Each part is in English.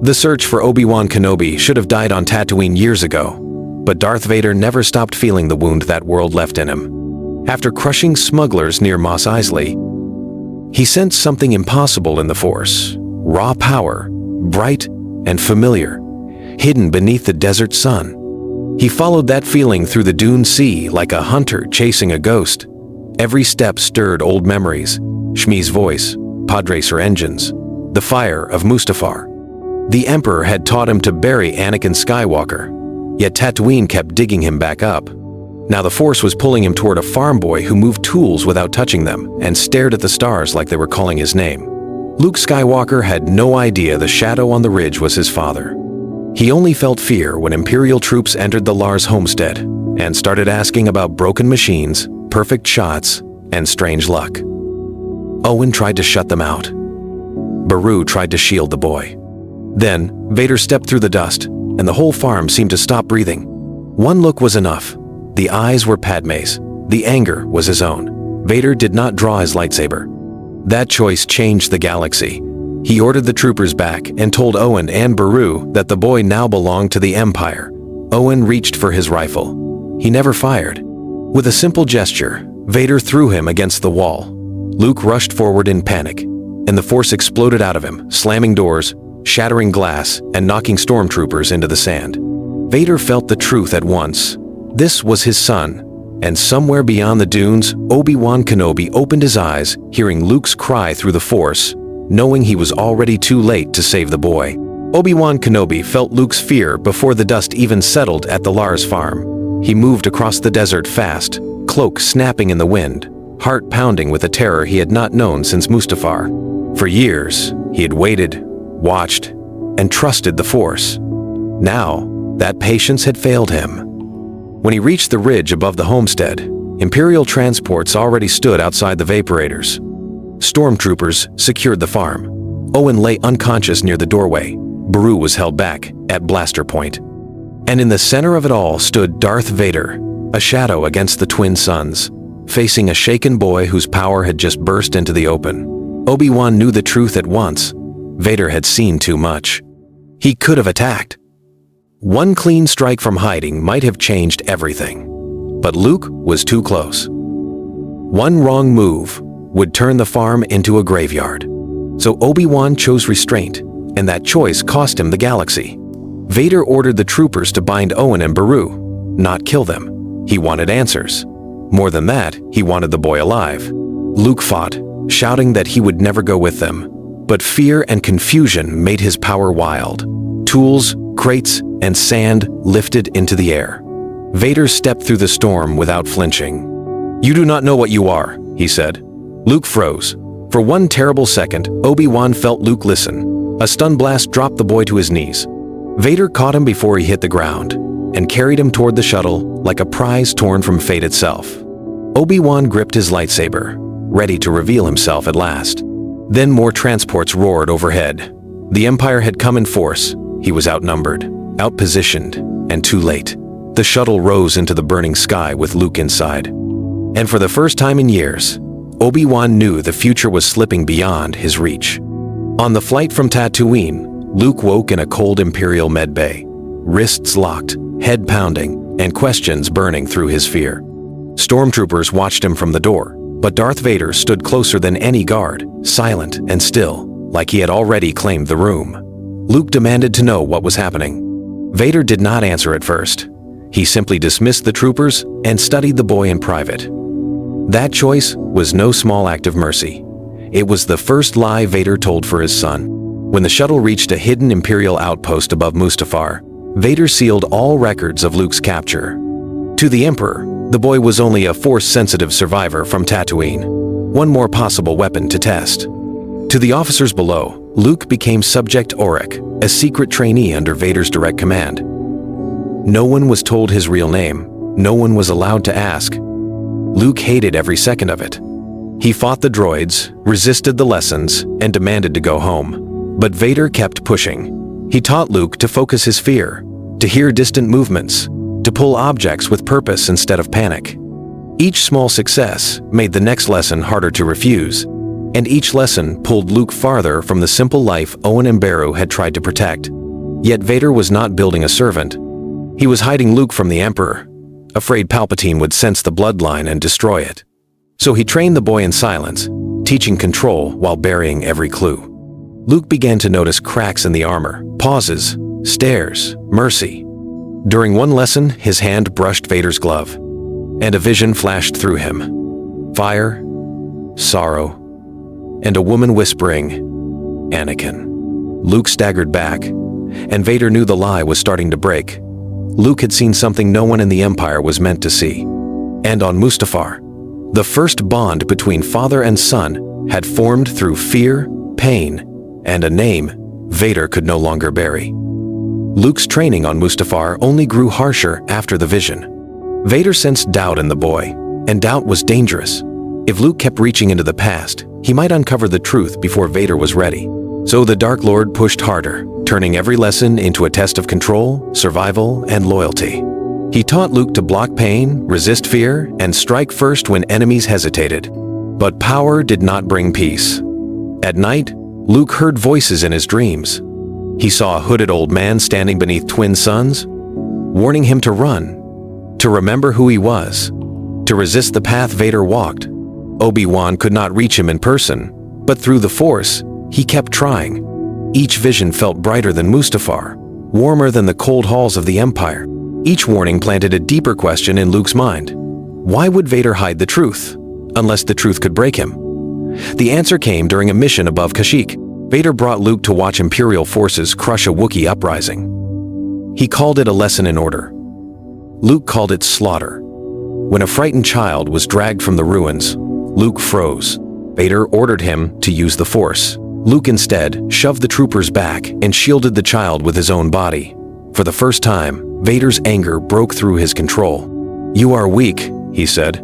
The search for Obi Wan Kenobi should have died on Tatooine years ago, but Darth Vader never stopped feeling the wound that world left in him. After crushing smugglers near Mos Eisley, he sensed something impossible in the Force. Raw power, bright and familiar, hidden beneath the desert sun. He followed that feeling through the dune sea like a hunter chasing a ghost. Every step stirred old memories, Shmi's voice, Podracer engines, the fire of Mustafar. The Emperor had taught him to bury Anakin Skywalker, yet Tatooine kept digging him back up. Now the Force was pulling him toward a farm boy who moved tools without touching them and stared at the stars like they were calling his name. Luke Skywalker had no idea the shadow on the ridge was his father. He only felt fear when Imperial troops entered the Lars homestead and started asking about broken machines, perfect shots, and strange luck. Owen tried to shut them out. Beru tried to shield the boy. Then, Vader stepped through the dust, and the whole farm seemed to stop breathing. One look was enough. The eyes were Padme's. The anger was his own. Vader did not draw his lightsaber. That choice changed the galaxy. He ordered the troopers back and told Owen and Beru that the boy now belonged to the Empire. Owen reached for his rifle. He never fired. With a simple gesture, Vader threw him against the wall. Luke rushed forward in panic, and the Force exploded out of him, slamming doors, shattering glass, and knocking stormtroopers into the sand. Vader felt the truth at once. This was his son, and somewhere beyond the dunes, Obi Wan Kenobi opened his eyes, hearing Luke's cry through the Force, knowing he was already too late to save the boy. Obi Wan Kenobi felt Luke's fear before the dust even settled at the Lars farm. He moved across the desert fast, cloak snapping in the wind, heart pounding with a terror he had not known since Mustafar. For years, he had waited, watched, and trusted the Force. Now, that patience had failed him. When he reached the ridge above the homestead, Imperial transports already stood outside the vaporators. Stormtroopers secured the farm. Owen lay unconscious near the doorway. Beru was held back at blaster point. And in the center of it all stood Darth Vader, a shadow against the twin suns, facing a shaken boy whose power had just burst into the open. Obi-Wan knew the truth at once. Vader had seen too much. He could have attacked. One clean strike from hiding might have changed everything. But Luke was too close. One wrong move would turn the farm into a graveyard. So Obi-Wan chose restraint, and that choice cost him the galaxy. Vader ordered the troopers to bind Owen and Beru, not kill them. He wanted answers. More than that, he wanted the boy alive. Luke fought, shouting that he would never go with them. But fear and confusion made his power wild. Tools, crates, and sand lifted into the air. Vader stepped through the storm without flinching. "You do not know what you are," he said. Luke froze. For one terrible second, Obi-Wan felt Luke listen. A stun blast dropped the boy to his knees. Vader caught him before he hit the ground and carried him toward the shuttle like a prize torn from fate itself. Obi-Wan gripped his lightsaber, ready to reveal himself at last. Then more transports roared overhead. The Empire had come in force. He was outnumbered, outpositioned, and too late. The shuttle rose into the burning sky with Luke inside. And for the first time in years, Obi-Wan knew the future was slipping beyond his reach. On the flight from Tatooine, Luke woke in a cold Imperial medbay, wrists locked, head pounding, and questions burning through his fear. Stormtroopers watched him from the door, but Darth Vader stood closer than any guard, silent and still, like he had already claimed the room. Luke demanded to know what was happening. Vader did not answer at first. He simply dismissed the troopers and studied the boy in private. That choice was no small act of mercy. It was the first lie Vader told for his son. When the shuttle reached a hidden Imperial outpost above Mustafar, Vader sealed all records of Luke's capture. To the Emperor, the boy was only a Force-sensitive survivor from Tatooine, one more possible weapon to test. To the officers below, Luke became Subject Auric, a secret trainee under Vader's direct command. No one was told his real name. No one was allowed to ask. Luke hated every second of it. He fought the droids, resisted the lessons, and demanded to go home. But Vader kept pushing. He taught Luke to focus his fear, to hear distant movements, to pull objects with purpose instead of panic. Each small success made the next lesson harder to refuse. And each lesson pulled Luke farther from the simple life Owen and Beru had tried to protect. Yet Vader was not building a servant. He was hiding Luke from the Emperor, afraid Palpatine would sense the bloodline and destroy it. So he trained the boy in silence, teaching control while burying every clue. Luke began to notice cracks in the armor, pauses, stares, mercy. During one lesson, his hand brushed Vader's glove, and a vision flashed through him. Fire, sorrow, and a woman whispering, "Anakin." Luke staggered back, and Vader knew the lie was starting to break. Luke had seen something no one in the Empire was meant to see. And on Mustafar, the first bond between father and son had formed through fear, pain, and a name Vader could no longer bury. Luke's training on Mustafar only grew harsher after the vision. Vader sensed doubt in the boy, and doubt was dangerous. If Luke kept reaching into the past, he might uncover the truth before Vader was ready. So the Dark Lord pushed harder, turning every lesson into a test of control, survival, and loyalty. He taught Luke to block pain, resist fear, and strike first when enemies hesitated. But power did not bring peace. At night, Luke heard voices in his dreams. He saw a hooded old man standing beneath twin suns, warning him to run, to remember who he was, to resist the path Vader walked. Obi Wan could not reach him in person, but through the Force, he kept trying. Each vision felt brighter than Mustafar, warmer than the cold halls of the Empire. Each warning planted a deeper question in Luke's mind. Why would Vader hide the truth, unless the truth could break him? The answer came during a mission above Kashyyyk. Vader brought Luke to watch Imperial forces crush a Wookiee uprising. He called it a lesson in order. Luke called it slaughter. When a frightened child was dragged from the ruins, Luke froze. Vader ordered him to use the Force. Luke instead shoved the troopers back and shielded the child with his own body. For the first time, Vader's anger broke through his control. "You are weak," he said.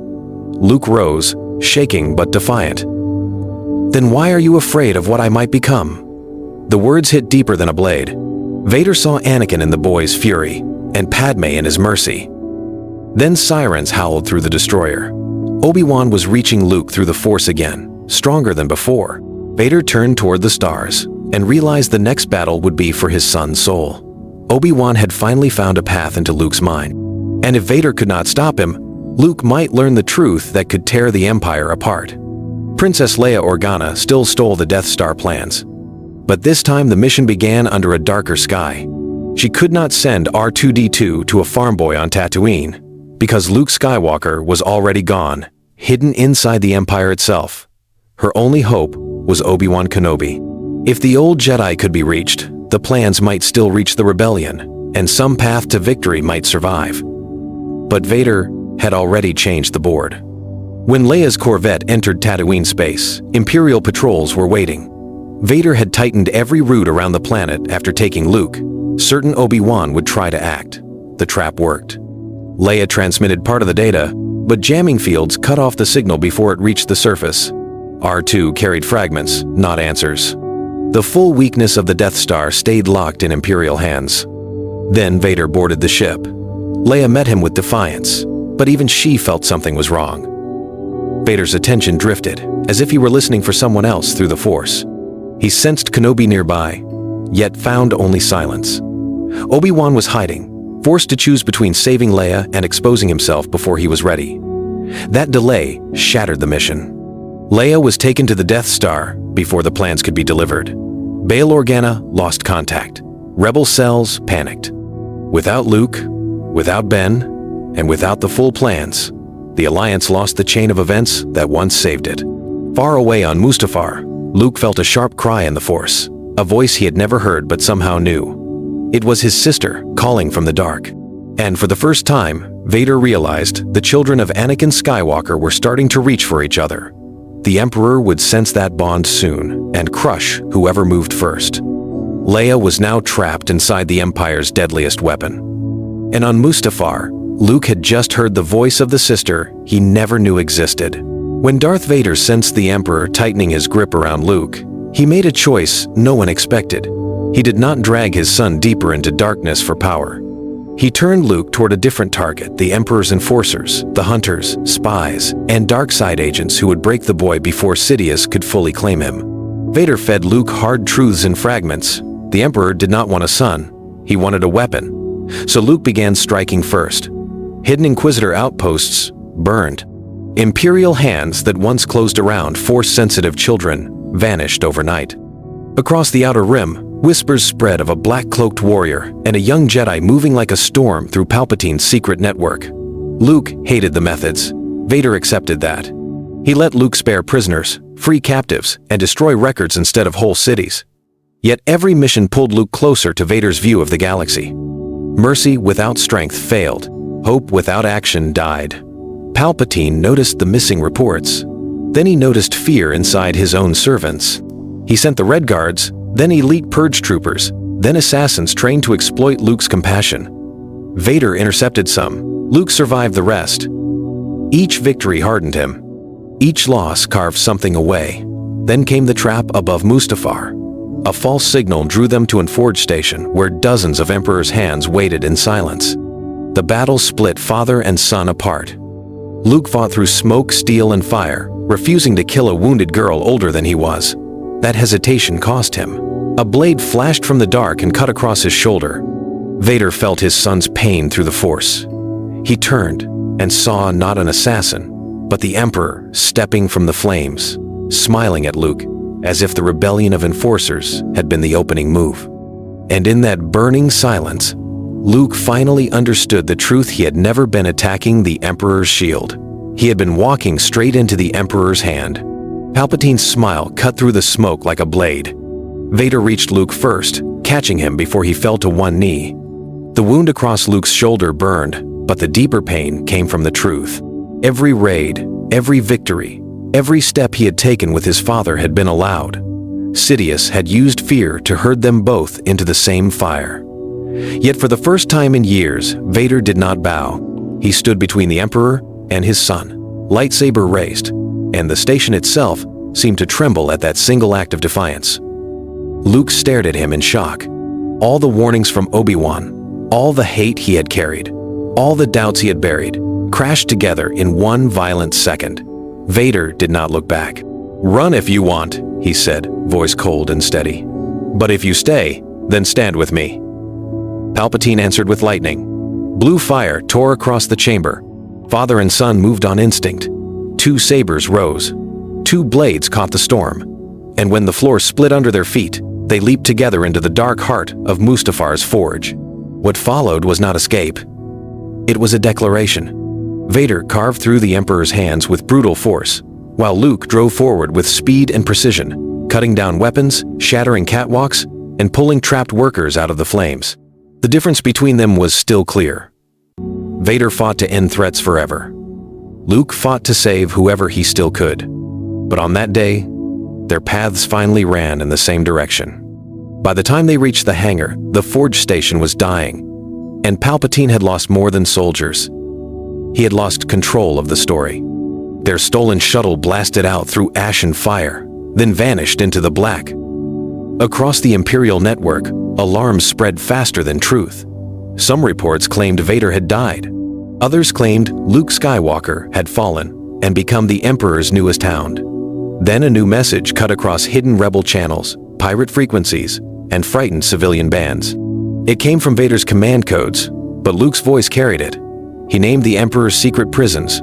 Luke rose, shaking but defiant. "Then why are you afraid of what I might become?" The words hit deeper than a blade. Vader saw Anakin in the boy's fury, and Padme in his mercy. Then sirens howled through the destroyer. Obi Wan was reaching Luke through the Force again, stronger than before. Vader turned toward the stars, and realized the next battle would be for his son's soul. Obi Wan had finally found a path into Luke's mind. And if Vader could not stop him, Luke might learn the truth that could tear the Empire apart. Princess Leia Organa still stole the Death Star plans. But this time the mission began under a darker sky. She could not send R2-D2 to a farm boy on Tatooine, because Luke Skywalker was already gone, hidden inside the Empire itself. Her only hope was Obi Wan Kenobi. If the old Jedi could be reached, the plans might still reach the rebellion, and some path to victory might survive. But Vader had already changed the board. When Leia's Corvette entered Tatooine space, Imperial patrols were waiting. Vader had tightened every route around the planet after taking Luke, certain Obi Wan would try to act. The trap worked. Leia transmitted part of the data, but jamming fields cut off the signal before it reached the surface. R2 carried fragments, not answers. The full weakness of the Death Star stayed locked in Imperial hands. Then Vader boarded the ship. Leia met him with defiance, but even she felt something was wrong. Vader's attention drifted, as if he were listening for someone else through the Force. He sensed Kenobi nearby, yet found only silence. Obi-Wan was hiding, forced to choose between saving Leia and exposing himself before he was ready. That delay shattered the mission. Leia was taken to the Death Star before the plans could be delivered. Bail Organa lost contact. Rebel cells panicked. Without Luke, without Ben, and without the full plans, the Alliance lost the chain of events that once saved it. Far away on Mustafar, Luke felt a sharp cry in the Force, a voice he had never heard but somehow knew. It was his sister calling from the dark. And for the first time, Vader realized the children of Anakin Skywalker were starting to reach for each other. The Emperor would sense that bond soon and crush whoever moved first. Leia was now trapped inside the Empire's deadliest weapon. And on Mustafar, Luke had just heard the voice of the sister he never knew existed. When Darth Vader sensed the Emperor tightening his grip around Luke, he made a choice no one expected. He did not drag his son deeper into darkness for power. He turned Luke toward a different target, the Emperor's enforcers, the hunters, spies, and dark side agents who would break the boy before Sidious could fully claim him. Vader fed Luke hard truths in fragments. The Emperor did not want a son, he wanted a weapon. So Luke began striking first. Hidden Inquisitor outposts burned. Imperial hands that once closed around Force-sensitive children vanished overnight. Across the Outer Rim, whispers spread of a black-cloaked warrior and a young Jedi moving like a storm through Palpatine's secret network. Luke hated the methods. Vader accepted that. He let Luke spare prisoners, free captives, and destroy records instead of whole cities. Yet every mission pulled Luke closer to Vader's view of the galaxy. Mercy without strength failed. Hope without action died. Palpatine noticed the missing reports. Then he noticed fear inside his own servants. He sent the Red Guards, then elite purge troopers, then assassins trained to exploit Luke's compassion. Vader intercepted some. Luke survived the rest. Each victory hardened him. Each loss carved something away. Then came the trap above Mustafar. A false signal drew them to an forge station where dozens of Emperor's hands waited in silence. The battle split father and son apart. Luke fought through smoke, steel, and fire, refusing to kill a wounded girl older than he was. That hesitation cost him. A blade flashed from the dark and cut across his shoulder. Vader felt his son's pain through the Force. He turned and saw not an assassin, but the Emperor stepping from the flames, smiling at Luke, as if the rebellion of enforcers had been the opening move. And in that burning silence, Luke finally understood the truth. He had never been attacking the Emperor's shield. He had been walking straight into the Emperor's hand. Palpatine's smile cut through the smoke like a blade. Vader reached Luke first, catching him before he fell to one knee. The wound across Luke's shoulder burned, but the deeper pain came from the truth. Every raid, every victory, every step he had taken with his father had been allowed. Sidious had used fear to herd them both into the same fire. Yet for the first time in years, Vader did not bow. He stood between the Emperor and his son. Lightsaber raised, and the station itself seemed to tremble at that single act of defiance. Luke stared at him in shock. All the warnings from Obi Wan, all the hate he had carried, all the doubts he had buried, crashed together in one violent second. Vader did not look back. "Run if you want," he said, voice cold and steady. "But if you stay, then stand with me." Palpatine answered with lightning. Blue fire tore across the chamber. Father and son moved on instinct. Two sabers rose. Two blades caught the storm. And when the floor split under their feet, they leaped together into the dark heart of Mustafar's forge. What followed was not escape. It was a declaration. Vader carved through the Emperor's hands with brutal force, while Luke drove forward with speed and precision, cutting down weapons, shattering catwalks, and pulling trapped workers out of the flames. The difference between them was still clear. Vader fought to end threats forever. Luke fought to save whoever he still could. But on that day, their paths finally ran in the same direction. By the time they reached the hangar, the forge station was dying, and Palpatine had lost more than soldiers. He had lost control of the story. Their stolen shuttle blasted out through ash and fire, then vanished into the black. Across the Imperial network, alarms spread faster than truth. Some reports claimed Vader had died. Others claimed Luke Skywalker had fallen and become the Emperor's newest hound. Then a new message cut across hidden rebel channels, pirate frequencies, and frightened civilian bands. It came from Vader's command codes, but Luke's voice carried it. He named the Emperor's secret prisons.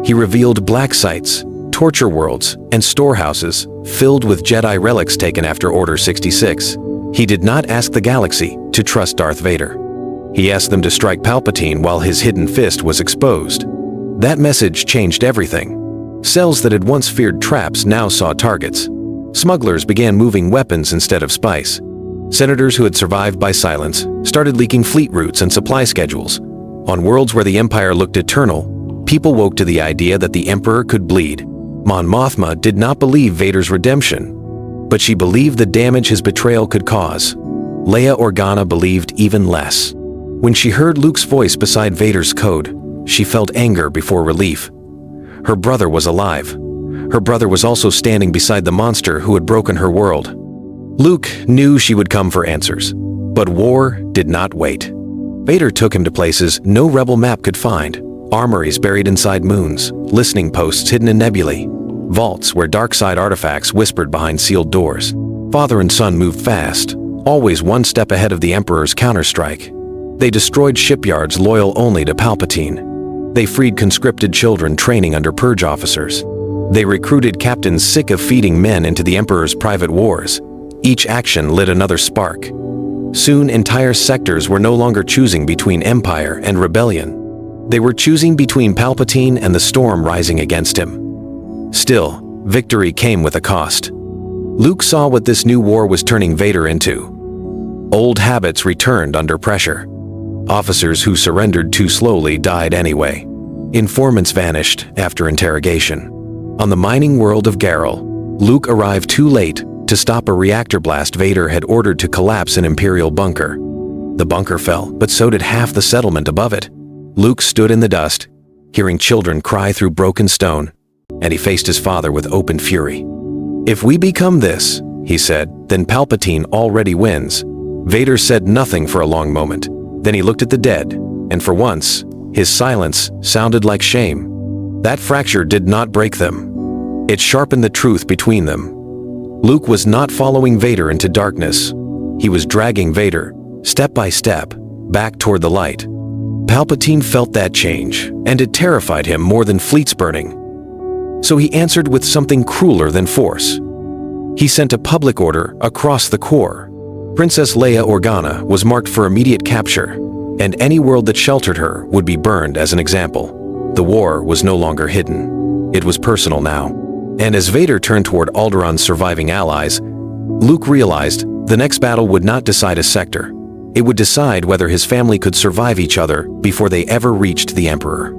He revealed black sites, torture worlds, and storehouses filled with Jedi relics taken after Order 66. He did not ask the galaxy to trust Darth Vader. He asked them to strike Palpatine while his hidden fist was exposed. That message changed everything. Cells that had once feared traps now saw targets. Smugglers began moving weapons instead of spice. Senators who had survived by silence started leaking fleet routes and supply schedules. On worlds where the Empire looked eternal, people woke to the idea that the Emperor could bleed. Mon Mothma did not believe Vader's redemption, but she believed the damage his betrayal could cause. Leia Organa believed even less. When she heard Luke's voice beside Vader's code, she felt anger before relief. Her brother was alive. Her brother was also standing beside the monster who had broken her world. Luke knew she would come for answers, but war did not wait. Vader took him to places no rebel map could find. Armories buried inside moons, listening posts hidden in nebulae, vaults where dark side artifacts whispered behind sealed doors. Father and son moved fast, always one step ahead of the Emperor's counterstrike. They destroyed shipyards loyal only to Palpatine. They freed conscripted children training under purge officers. They recruited captains sick of feeding men into the Emperor's private wars. Each action lit another spark. Soon, entire sectors were no longer choosing between Empire and Rebellion. They were choosing between Palpatine and the storm rising against him. Still, victory came with a cost. Luke saw what this new war was turning Vader into. Old habits returned under pressure. Officers who surrendered too slowly died anyway. Informants vanished after interrogation. On the mining world of Garrel, Luke arrived too late to stop a reactor blast Vader had ordered to collapse an Imperial bunker. The bunker fell, but so did half the settlement above it. Luke stood in the dust, hearing children cry through broken stone, and he faced his father with open fury. "If we become this," he said, "then Palpatine already wins." Vader said nothing for a long moment. Then he looked at the dead, and for once, his silence sounded like shame. That fracture did not break them. It sharpened the truth between them. Luke was not following Vader into darkness. He was dragging Vader, step by step, back toward the light. Palpatine felt that change, and it terrified him more than fleets burning. So he answered with something crueler than force. He sent a public order across the core. Princess Leia Organa was marked for immediate capture, and any world that sheltered her would be burned as an example. The war was no longer hidden. It was personal now. And as Vader turned toward Alderaan's surviving allies, Luke realized the next battle would not decide a sector. It would decide whether his family could survive each other before they ever reached the Emperor.